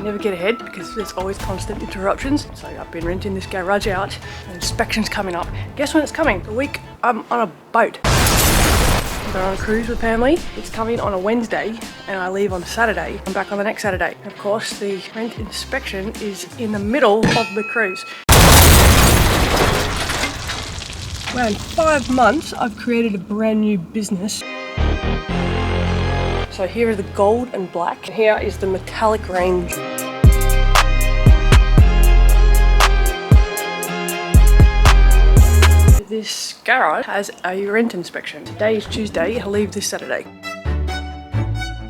never get ahead because there's always constant interruptions. So I've been renting this garage out. The inspection's coming up. Guess when it's coming? The week I'm on a boat. I'm going on a cruise with family. It's coming on a Wednesday and I leave on Saturday. I'm back on the next Saturday. And of course, the rent inspection is in the middle of the cruise. Well, in 5 months, I've created a brand new business. So here are the gold and black, and here is the metallic range. This garage has a rent inspection. Today is Tuesday, I'll leave this Saturday.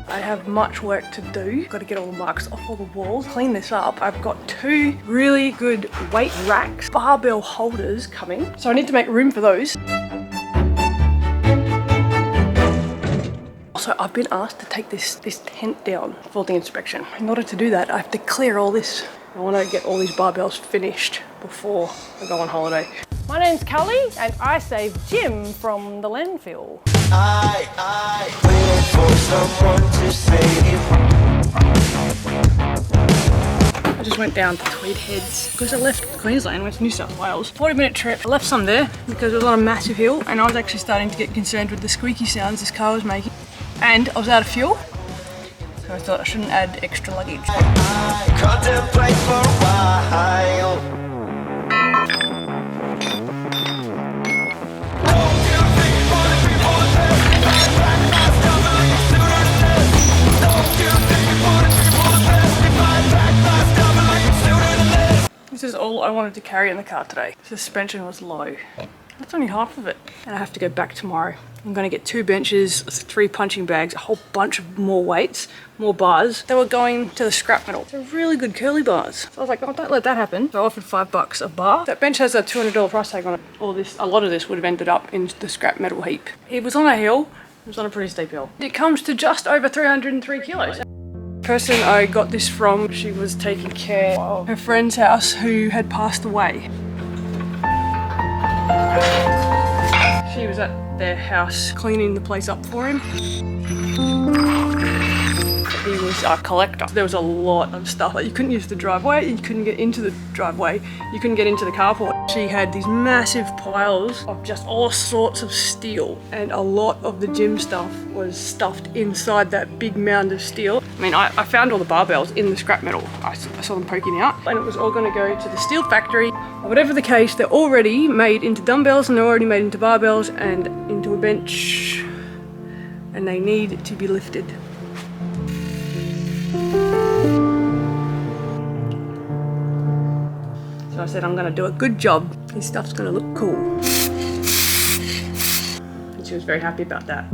I have much work to do. Got to get all the marks off all the walls, clean this up. I've got 2 really good weight racks, barbell holders coming. So I need to make room for those. So I've been asked to take this tent down for the inspection. In order to do that, I have to clear all this. I want to get all these barbells finished before I go on holiday. My name's Cali and I save Jim from the landfill. I wait for someone to save. I just went down to Tweed Heads because I left Queensland, went to New South Wales. 40-minute trip. I left some there because it was on a massive hill and I was actually starting to get concerned with the squeaky sounds this car was making. And I was out of fuel, so I thought I shouldn't add extra luggage. I contemplate for a while. This is all I wanted to carry in the car today. The suspension was low. That's only half of it. And I have to go back tomorrow. I'm going to get 2 benches, 3 punching bags, a whole bunch of more weights, more bars. They were going to the scrap metal. They're really good curly bars. So I was like, oh, don't let that happen. So I offered $5 a bar. That bench has a $200 price tag on it. A lot of this would have ended up in the scrap metal heap. It was on a hill. It was on a pretty steep hill. It comes to just over 303 kilos. The person I got this from, she was taking care of her friend's house who had passed away. She was at their house cleaning the place up for him. He was a collector. There was a lot of stuff. Like you couldn't use the driveway, you couldn't get into the driveway, you couldn't get into the carport. She had these massive piles of just all sorts of steel, and a lot of the gym stuff was stuffed inside that big mound of steel. I mean, I found all the barbells in the scrap metal. I saw them poking out, and it was all going to go to the steel factory. Whatever the case, they're already made into dumbbells and they're already made into barbells and into a bench, and they need to be lifted. So I said I'm going to do a good job. This stuff's going to look cool. And she was very happy about that.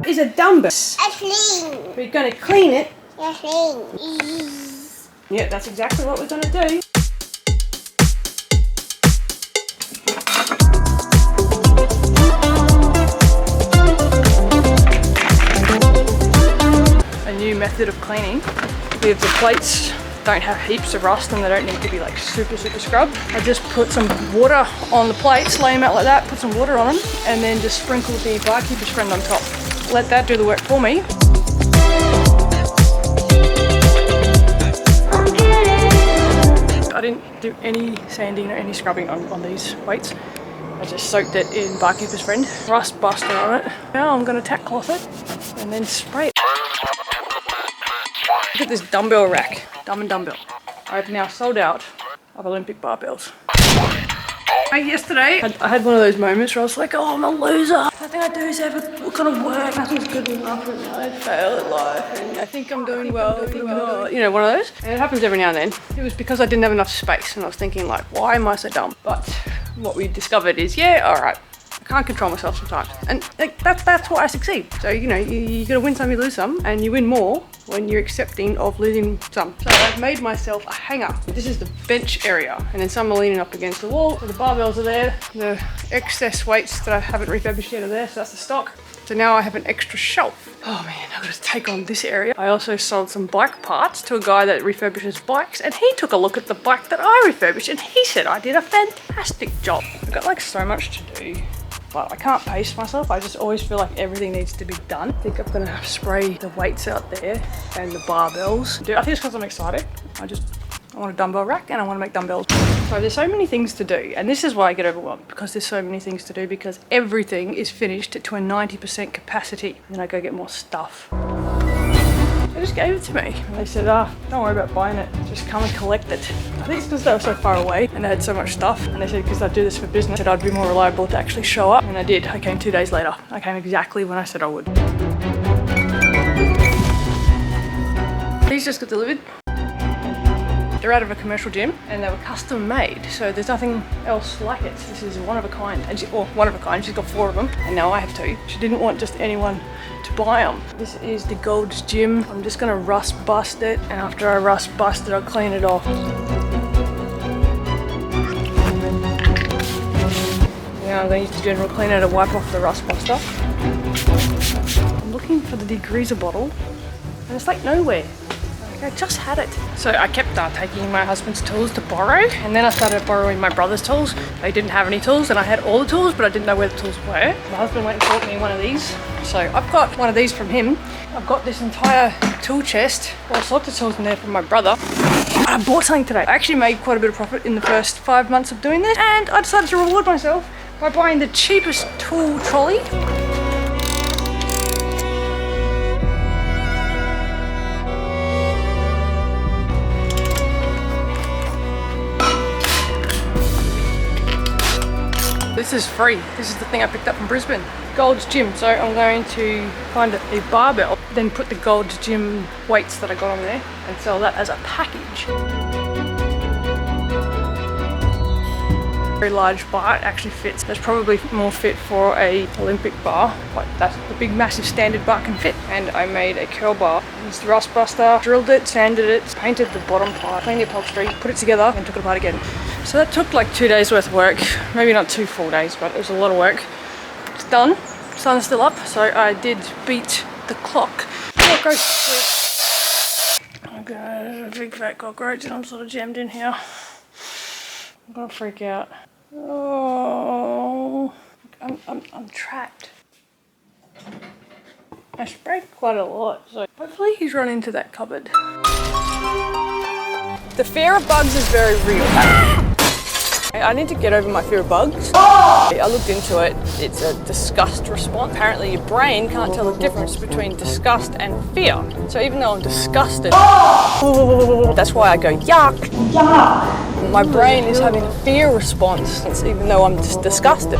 It's a dumbbell. Clean. We're going to clean it. Clean. Yeah, that's exactly what we're going to do. A new method of cleaning. If the plates don't have heaps of rust and they don't need to be like super scrubbed, I just put some water on the plates, lay them out like that, put some water on them, and then just sprinkle the barkeeper's friend on top. Let that do the work for me. I didn't do any sanding or any scrubbing on these weights. I just soaked it in barkeeper's friend, rust buster on it. Now I'm going to tack cloth it and then spray it. Look at this dumbbell rack, Dumb and Dumbbell. I've now sold out of Olympic barbells. Yesterday, I had one of those moments where I was like, oh, I'm a loser. Nothing I do is ever kind of work. Nothing's good enough. And I fail at life. And I think I'm doing well. You know, one of those. And it happens every now and then. It was because I didn't have enough space. And I was thinking like, why am I so dumb? But what we discovered is, yeah, all right. I can't control myself sometimes. And like, that's why I succeed. So, you know, you gotta win some, you lose some, and you win more when you're accepting of losing some. So I've made myself a hanger. This is the bench area, and then some are leaning up against the wall. So the barbells are there. The excess weights that I haven't refurbished yet are there, so that's the stock. So now I have an extra shelf. Oh man, I've got to take on this area. I also sold some bike parts to a guy that refurbishes bikes, and he took a look at the bike that I refurbished, and he said I did a fantastic job. I've got like so much to do. but I can't pace myself. I just always feel like everything needs to be done. I think I'm gonna spray the weights out there and the barbells. I think it's because I'm excited. I want a dumbbell rack and I want to make dumbbells. So there's so many things to do, and this is why I get overwhelmed, because there's so many things to do, because everything is finished to a 90% capacity. And then I go get more stuff. They just gave it to me. And they said, don't worry about buying it, just come and collect it. I think it's because they were so far away and they had so much stuff. And they said because I do this for business, that I'd be more reliable to actually show up. And I did. I came 2 days later. I came exactly when I said I would. These just got delivered. They're out of a commercial gym and they were custom made, so there's nothing else like it. This is one of a kind, and one of a kind. She's got 4 of them, and now I have 2. She didn't want just anyone to buy them. This is the Gold's Gym. I'm just gonna rust bust it, and after I rust bust it, I'll clean it off. Now I'm gonna use the general cleaner to wipe off the rust buster. I'm looking for the degreaser bottle, and it's like nowhere. I just had it. So I kept taking my husband's tools to borrow, and then I started borrowing my brother's tools. They didn't have any tools, and I had all the tools, but I didn't know where the tools were. My husband went and bought me one of these. So I've got one of these from him. I've got this entire tool chest, all sorts of tools in there from my brother. I bought something today. I actually made quite a bit of profit in the first 5 months of doing this, and I decided to reward myself by buying the cheapest tool trolley. This is free. This is the thing I picked up from Brisbane. Gold's Gym. So I'm going to find a barbell, then put the Gold's Gym weights that I got on there and sell that as a package. Very large bar, it actually fits. That's probably more fit for a Olympic bar. Like that's the big massive standard bar can fit. And I made a curl bar. Used the rust buster, drilled it, sanded it, painted the bottom part, cleaned the upholstery, put it together and took it apart again. So that took like 2 days worth of work. Maybe not 2 full days, but it was a lot of work. It's done. Sun's still up, so I did beat the clock. Cockroach. Okay, there's a big fat cockroach and I'm sort of jammed in here. I'm gonna freak out. Oh, I'm trapped. I sprayed quite a lot, so hopefully he's run into that cupboard. The fear of bugs is very real. I need to get over my fear of bugs. I looked into it. It's a disgust response. Apparently your brain can't tell the difference between disgust and fear. So even though I'm disgusted, that's why I go yuck. Yuck. My brain is having a fear response, even though I'm just disgusted.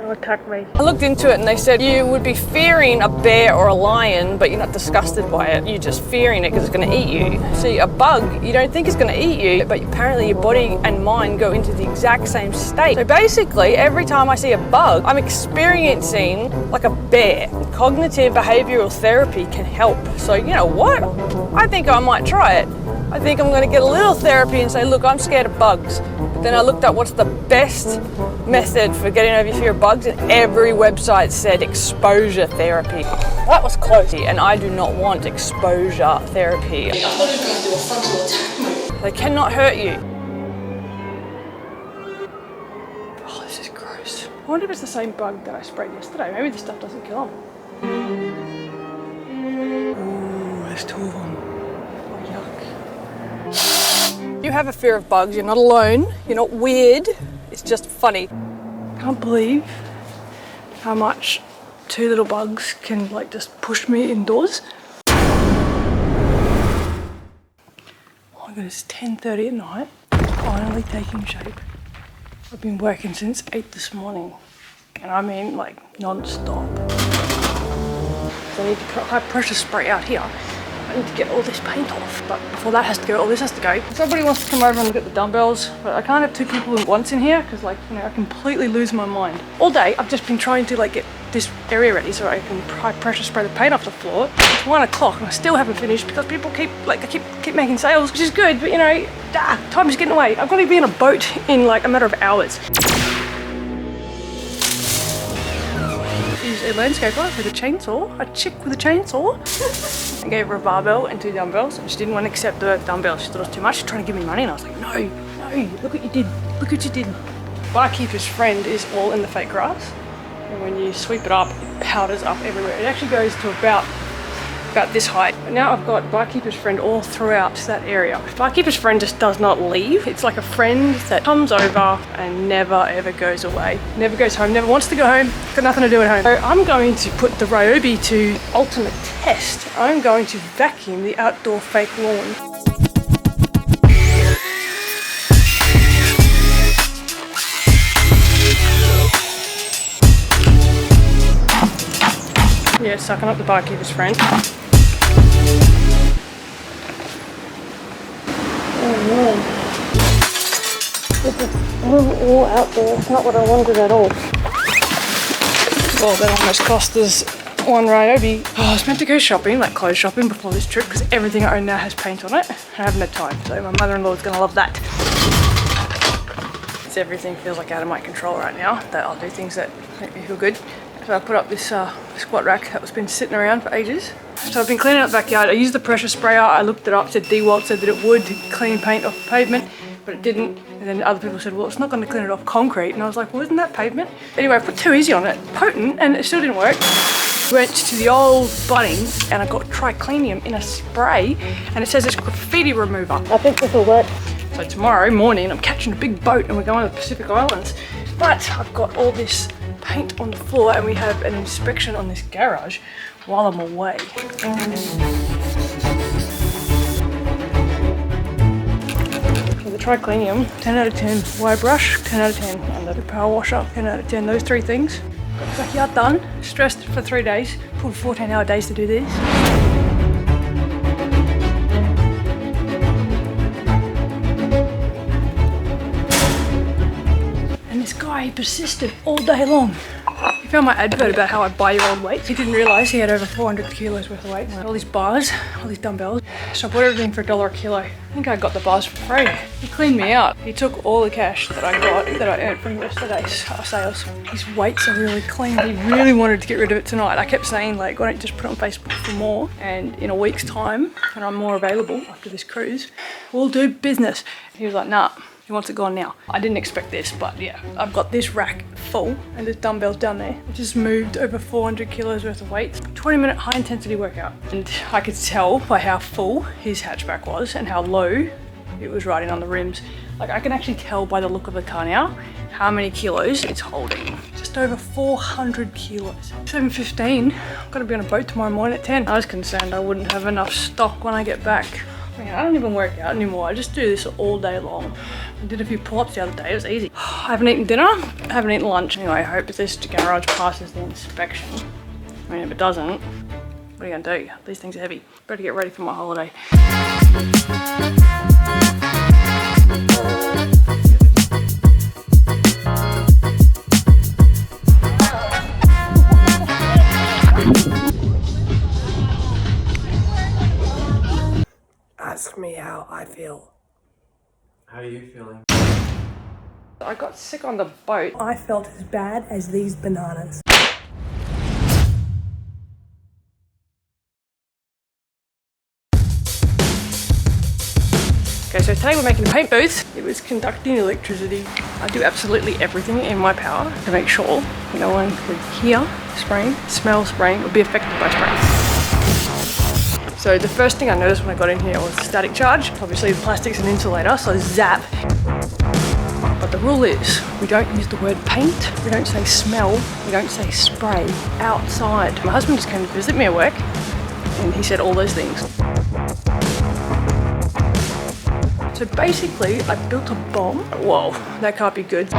Attack me. I looked into it and they said you would be fearing a bear or a lion, but you're not disgusted by it. You're just fearing it because it's going to eat you. See, a bug, you don't think it's going to eat you, but apparently your body and mind go into the exact same state. So basically, every time I see a bug, I'm experiencing like a bear. Cognitive behavioral therapy can help. So you know what? I think I might try it. I think I'm going to get a little therapy and say, look, I'm scared of bugs. But then I looked up what's the best method for getting over your fear of bugs, and every website said exposure therapy. That was close, and I do not want exposure therapy. I thought he was going to do a frontal attack. They cannot hurt you. Oh, this is gross. I wonder if it's the same bug that I sprayed yesterday. Maybe this stuff doesn't kill them. Ooh, there's 2 of them. You have a fear of bugs, you're not alone, you're not weird, it's just funny. Can't believe how much 2 little bugs can like just push me indoors. Oh my god, it's 10:30 at night, finally taking shape. I've been working since 8 this morning, and I mean like non-stop. So I need to put high pressure spray out here. I need to get all this paint off, but before that has to go, all this has to go. Somebody wants to come over and look at the dumbbells, but I can't have 2 people at once in here because, like, you know, I completely lose my mind. All day, I've just been trying to like get this area ready so I can high pressure spray the paint off the floor. It's 1 o'clock and I still haven't finished because people keep making sales, which is good, but you know, time is getting away. I've got to be in a boat in like a matter of hours. She's a landscaper with a chainsaw, a chick with a chainsaw. I gave her a barbell and 2 dumbbells, and she didn't want to accept the dumbbell. She thought it was too much. She was trying to give me money, and I was like, no, look what you did. Look what you did. barkeeper's friend is all in the fake grass. And when you sweep it up, it powders up everywhere. It actually goes to about this height. But now I've got barkeeper's friend all throughout that area. Barkeeper's friend just does not leave. It's like a friend that comes over and never ever goes away. Never goes home, never wants to go home, got nothing to do at home. So I'm going to put the Ryobi to ultimate test. I'm going to vacuum the outdoor fake lawn. Yeah, sucking up the barkeeper's friend. All out there. It's not what I wanted at all. Well, that almost cost us one Ryobi. Oh, I was meant to go shopping, like clothes shopping before this trip, because everything I own now has paint on it. I haven't had time, so my mother-in-law is gonna love that. Everything feels like out of my control right now, that I'll do things that make me feel good. So I put up this squat rack that was been sitting around for ages. So I've been cleaning up the backyard. I used the pressure sprayer. I looked it up, said DeWalt said that it would clean paint off the pavement, but it didn't. And then other people said, well, it's not going to clean it off concrete. And I was like, well, isn't that pavement? Anyway, I put Too Easy on it, potent, and it still didn't work. Went to the old Bunnings and I got triclinium in a spray, and it says it's graffiti remover. I think this will work. So tomorrow morning I'm catching a big boat and we're going to the Pacific Islands. But I've got all this paint on the floor and we have an inspection on this garage while I'm away. So the triclinium, 10 out of 10. Wire brush, 10 out of 10. And the power washer, 10 out of 10. Those three things. Got the backyard done, stressed for 3 days. Pulled 14-hour days to do this. He persisted all day long. He found my advert about how I buy your old weights. He didn't realise he had over 400 kilos worth of weight. All these bars, all these dumbbells. So I bought everything for $1 a kilo. I think I got the bars for free. He cleaned me out. He took all the cash that I got, that I earned from yesterday's sales. His weights are really clean. He really wanted to get rid of it tonight. I kept saying, like, why don't you just put it on Facebook for more? And in a week's time, when I'm more available after this cruise, we'll do business. He was like, nah. He wants it gone now. I didn't expect this, but yeah, I've got this rack full and there's dumbbells down there. I just moved over 400 kilos worth of weight. 20-minute high intensity workout. And I could tell by how full his hatchback was and how low it was riding on the rims. Like, I can actually tell by the look of the car now how many kilos it's holding. Just over 400 kilos. 7:15, I've got to be on a boat tomorrow morning at 10. I was concerned I wouldn't have enough stock when I get back. I don't even work out anymore. I just do this all day long. I did a few pull-ups the other day. It was easy. I haven't eaten dinner. I haven't eaten lunch. Anyway, I hope this garage passes the inspection. I mean, if it doesn't, what are you gonna do? These things are heavy. Better get ready for my holiday. Ask me how I feel. How are you feeling? I got sick on the boat. I felt as bad as these bananas. Okay, so today we're making a paint booth. It was conducting electricity. I do absolutely everything in my power to make sure no one could hear spraying, smell spraying, or be affected by spraying. So the first thing I noticed when I got in here was static charge. Obviously the plastic's an insulator, so zap. But the rule is, we don't use the word paint, we don't say smell, we don't say spray outside. My husband just came to visit me at work and he said all those things. So basically, I built a bomb. Whoa, that can't be good.